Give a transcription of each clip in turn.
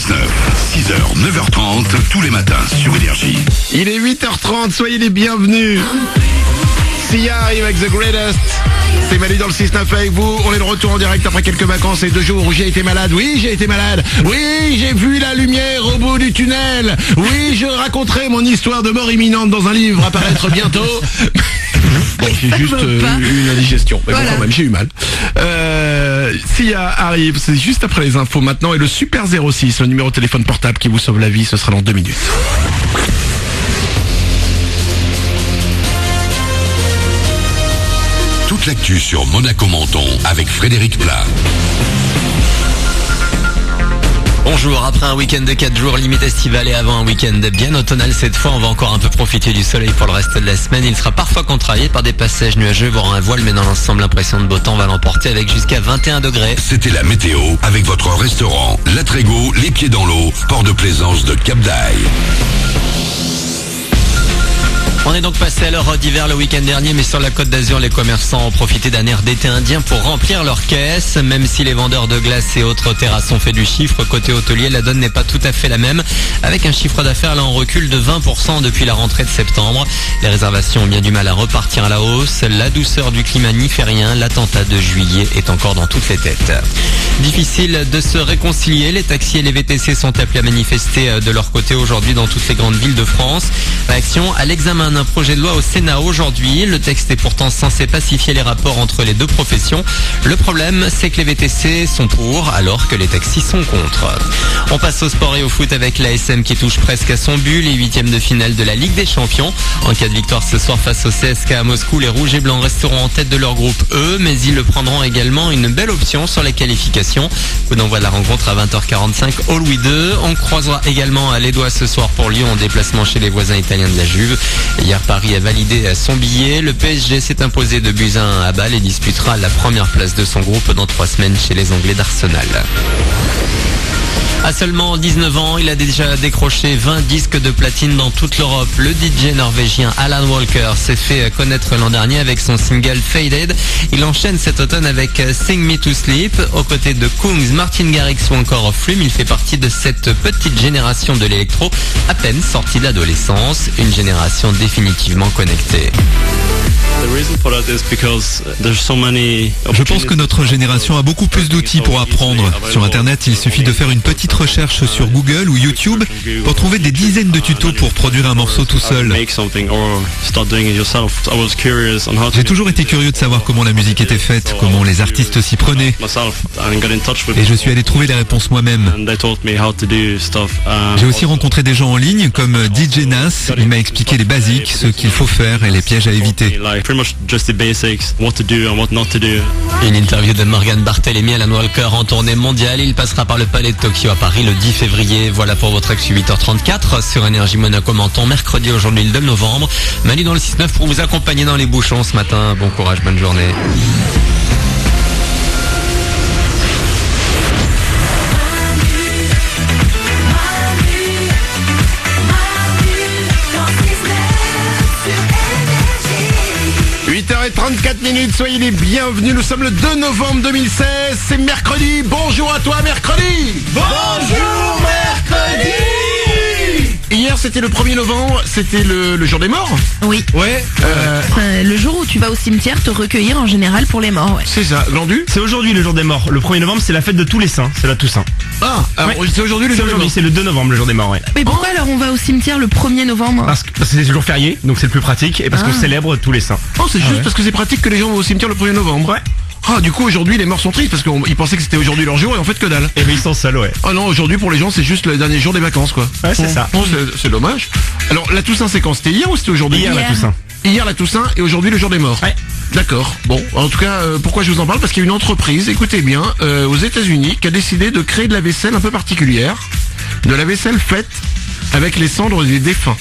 6h, 9h30, tous les matins sur Énergie. Il est 8h30, soyez les bienvenus. Sia arrive avec The Greatest. C'est Manu dans le 6-9 avec vous. On est de retour en direct après quelques vacances et 2 jours où j'ai été malade. Oui, j'ai été malade. Oui, j'ai vu la lumière au bout du tunnel. Oui, je raconterai mon histoire de mort imminente dans un livre à paraître bientôt. Bon, j'ai juste une indigestion. Mais voilà. Bon, quand même, j'ai eu mal. Sia arrive, c'est juste après les infos maintenant. Et le Super 06, le numéro de téléphone portable qui vous sauve la vie, ce sera dans 2 minutes. Toute l'actu sur Monaco-Menton avec Frédéric Plat. Bonjour, après un week-end de 4 jours limite estival et avant un week-end bien automnal cette fois, on va encore un peu profiter du soleil pour le reste de la semaine. Il sera parfois contrarié par des passages nuageux, voire un voile, mais dans l'ensemble l'impression de beau temps va l'emporter avec jusqu'à 21 degrés. C'était la météo avec votre restaurant La Trégo, les pieds dans l'eau, port de plaisance de Cap d'Aille. On est donc passé à l'heure d'hiver le week-end dernier, mais sur la Côte d'Azur, les commerçants ont profité d'un air d'été indien pour remplir leurs caisses. Même si les vendeurs de glace et autres terrasses ont fait du chiffre, côté hôtelier, la donne n'est pas tout à fait la même, avec un chiffre d'affaires là en recul de 20% depuis la rentrée de septembre. Les réservations ont bien du mal à repartir à la hausse. La douceur du climat n'y fait rien. L'attentat de juillet est encore dans toutes les têtes. Difficile de se réconcilier. Les taxis et les VTC sont appelés à manifester de leur côté aujourd'hui dans toutes les grandes villes de France. Réaction à l'examen d'un projet de loi au Sénat aujourd'hui. Le texte est pourtant censé pacifier les rapports entre les deux professions. Le problème, c'est que les VTC sont pour, alors que les taxis sont contre. On passe au sport et au foot avec l'ASM qui touche presque à son but. Les 8e de finale de la Ligue des Champions. En cas de victoire ce soir face au CSKA à Moscou, les Rouges et Blancs resteront en tête de leur groupe E, mais ils le prendront également une belle option sur la qualification. Coup d'envoi de la rencontre à 20h45 au Louis II. On croisera également les doigts ce soir pour Lyon en déplacement chez les voisins italiens de la Juve. Hier, Paris a validé son billet. Le PSG s'est imposé de buts à 1 à Bâle et disputera la première place de son groupe dans 3 semaines chez les Anglais d'Arsenal. À seulement 19 ans, il a déjà décroché 20 disques de platine dans toute l'Europe. Le DJ norvégien Alan Walker s'est fait connaître l'an dernier avec son single Faded. Il enchaîne cet automne avec Sing Me to Sleep. Aux côtés de Kungs, Martin Garrix ou encore Flume, il fait partie de cette petite génération de l'électro à peine sortie d'adolescence. Une génération définitivement connectée. Je pense que notre génération a beaucoup plus d'outils pour apprendre. Sur Internet, il suffit de faire une petite recherche sur Google ou YouTube pour trouver des dizaines de tutos pour produire un morceau tout seul. J'ai toujours été curieux de savoir comment la musique était faite, comment les artistes s'y prenaient. Et je suis allé trouver les réponses moi-même. J'ai aussi rencontré des gens en ligne comme DJ Nas. Il m'a expliqué les basiques, ce qu'il faut faire et les pièges à éviter. Une interview de Morgan Barthélemy, Alan Walker en tournée mondiale. Il passera par le Palais de Tokyo à Paris le 10 février. Voilà pour votre actu 8h34 sur Énergie Monaco-Menton. Mercredi aujourd'hui le 2 novembre. Manu dans le 6-9 pour vous accompagner dans les bouchons ce matin. Bon courage, bonne journée. Et 34 minutes, soyez les bienvenus, nous sommes le 2 novembre 2016, c'est mercredi, bonjour à toi mercredi. Bonjour mercredi. Hier c'était le 1er novembre, c'était le jour des morts. Oui. Ouais. Le jour où tu vas au cimetière te recueillir en général pour les morts, ouais. C'est ça, Glandu. C'est aujourd'hui le jour des morts, le 1er novembre c'est la fête de tous les saints, c'est la Toussaint. Ah, alors ouais. C'est aujourd'hui le jour des morts. C'est le 2 novembre le jour des morts, ouais. Mais pourquoi alors on va au cimetière le 1er novembre? Parce que c'est le jour férié, donc c'est le plus pratique, et parce qu'on célèbre tous les saints. Oh, c'est juste parce que c'est pratique que les gens vont au cimetière le 1er novembre. Ouais. Ah, du coup aujourd'hui les morts sont tristes parce qu'ils pensaient que c'était aujourd'hui leur jour et en fait que dalle. Et bien ils sont seuls, ouais. Ah non, aujourd'hui pour les gens c'est juste le dernier jour des vacances quoi. Ouais, c'est ça. Oh, c'est dommage. Alors la Toussaint c'est quand? C'était hier ou c'était aujourd'hui? Hier la Toussaint. Hier la Toussaint et aujourd'hui le jour des morts. Ouais. D'accord. Bon, en tout cas, pourquoi je vous en parle? Parce qu'il y a une entreprise, écoutez bien, aux États-Unis qui a décidé de créer de la vaisselle un peu particulière. De la vaisselle faite avec les cendres des défunts.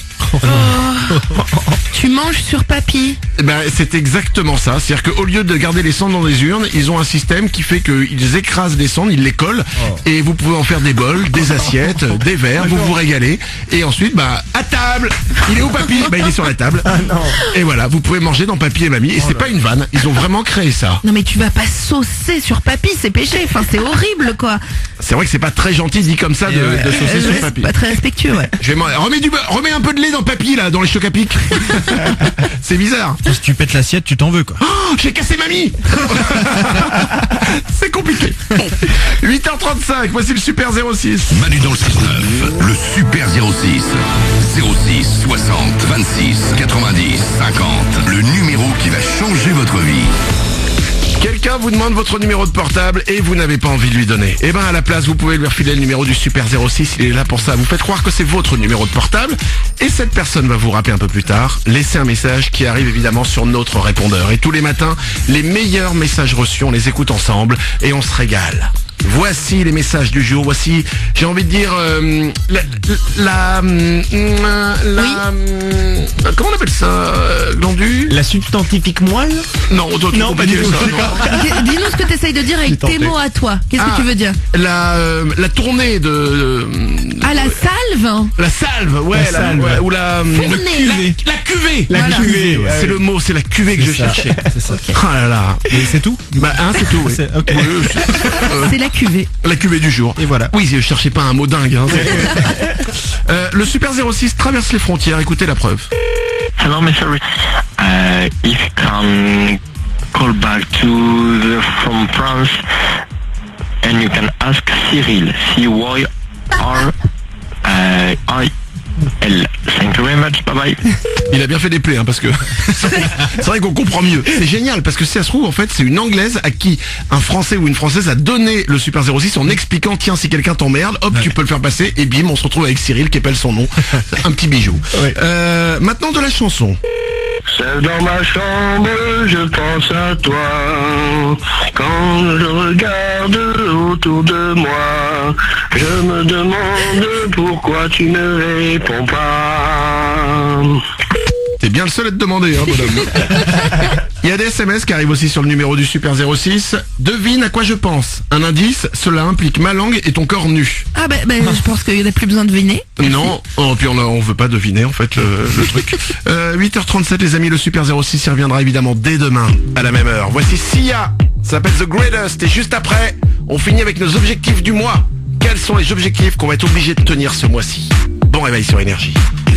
Tu manges sur papy. Ben, c'est exactement ça. C'est-à-dire qu'au lieu de garder les cendres dans des urnes, ils ont un système qui fait qu'ils écrasent des cendres, ils les collent, et vous pouvez en faire des bols, des assiettes, des verres, vous vous régalez. Et ensuite, bah, à table. Il est où papy? Bah, il est sur la table. Ah non. Et voilà, vous pouvez manger dans papy et mamie. Et c'est pas une vanne. Ils ont vraiment créé ça. Non mais tu vas pas saucer sur papy, c'est péché. Enfin c'est horrible quoi. C'est vrai que c'est pas très gentil dit comme ça de saucer sur papy. Pas très respectueux, ouais. Remets un peu de lait dans papy là, dans les chocs à pic. C'est bizarre. Si tu pètes l'assiette, tu t'en veux quoi. Oh, j'ai cassé mamie. C'est compliqué. Bon. 8h35, voici le Super 06. Manu dans le 6-9, le Super 06. 06 60 26 90 50. Le numéro qui va changer votre vie. Quelqu'un vous demande votre numéro de portable et vous n'avez pas envie de lui donner. Eh ben à la place, vous pouvez lui refiler le numéro du Super 06, il est là pour ça. Vous faites croire que c'est votre numéro de portable et cette personne va vous rappeler un peu plus tard. Laissez un message qui arrive évidemment sur notre répondeur. Et tous les matins, les meilleurs messages reçus, on les écoute ensemble et on se régale. Voici les messages du jour. Voici, j'ai envie de dire, comment on appelle ça, Glandu? La substantifique moelle? Non, Non, pas du tout. Dis-nous ce que tu essayes de dire avec tes mots à toi. Qu'est-ce que tu veux dire? La tournée de... Ah, la salve? La salve, ouais, La salve. ouais, ou la... Fournée. La cuvée. La Voilà. cuvée, ouais. C'est le mot, c'est la cuvée que je cherchais. C'est ça. Oh là là. Et c'est tout. Bah, c'est tout, oui. Ok. C'est la cuvée. La cuvée du jour. Et voilà. Oui, je cherchais pas un mot dingue. Hein. Le Super 06 traverse les frontières, écoutez la preuve. Hello, Mr. Rich. If you can call back from France and you can ask Cyril, C-Y-R-I-L. Thank you very much, bye bye. Il a bien fait des plaies, hein, parce que c'est vrai qu'on comprend mieux. C'est génial, parce que si ça se trouve, en fait, c'est une Anglaise à qui un Français ou une Française a donné le Super 06 en expliquant, tiens, si quelqu'un t'emmerde, hop, tu peux le faire passer, et bim, on se retrouve avec Cyril qui appelle son nom. Un petit bijou. Ouais. Maintenant de la chanson. Seul dans ma chambre, je pense à toi. Quand je regarde autour de moi, je me demande pourquoi tu ne réponds pas. T'es bien le seul à te demander, hein, bonhomme. Il y a des SMS qui arrivent aussi sur le numéro du Super 06. Devine à quoi je pense. Un indice, cela implique ma langue et ton corps nu. Ah je pense qu'il n'y a plus besoin de deviner. Non, puis on veut pas deviner en fait le truc. 8h37 les amis, le Super 06 y reviendra évidemment dès demain à la même heure. Voici Sia, ça s'appelle The Greatest et juste après, on finit avec nos objectifs du mois. Quels sont les objectifs qu'on va être obligé de tenir ce mois-ci? Bon réveil sur Énergie.